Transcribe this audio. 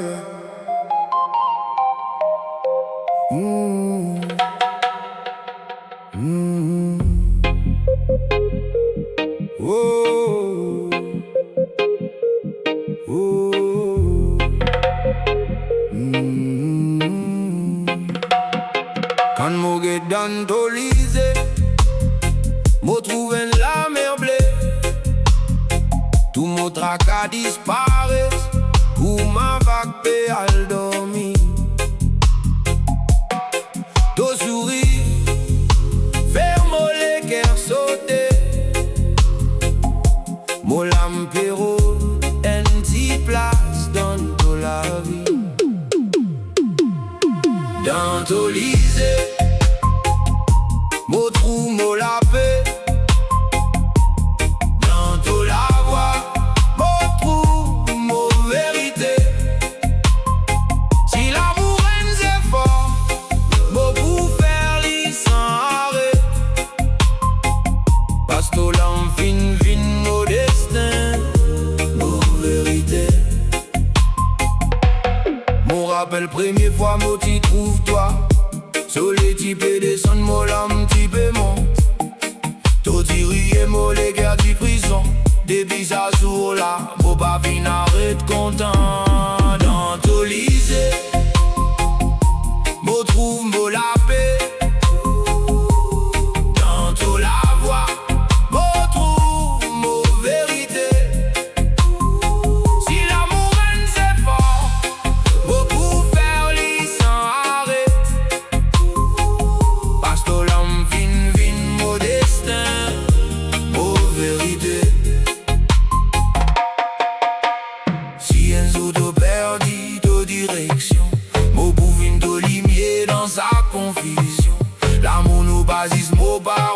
Oh, oh, Quand mo get dans Tolise, mo trouven la mer bleu. Tout mon tracas disparaît, ou ma vague pe al dormi. To souris, ferme les cœurs sautés. Mon lampero, en ti place dans la vie. Dans Tolise, mo trou, mo la paix. Dans to la voix, mo trou, mo vérité. Si l'amour est fort, mo pour faire li sans arrêt. Parce que l'enfin vin mo destin, mo vérité. Mon rappel première fois, mo t'y trouve toi. Sur les types descend, mo l'âme type monte. Tout y mo les gars du prison. Depuis ça sur là, mo pas fin arrête content. Dans Tolise, mo trouve mo la paix. Dans to la voix, mo trouve mo vérité. Si l'amour est fort, mo pour faire li sans arrêt. Parce que l'homme vin mo destin, mo vérité. Si un jour te perdis de direction, mo pour vin de lumière dans sa confusion. L'amour nous basis, mo pas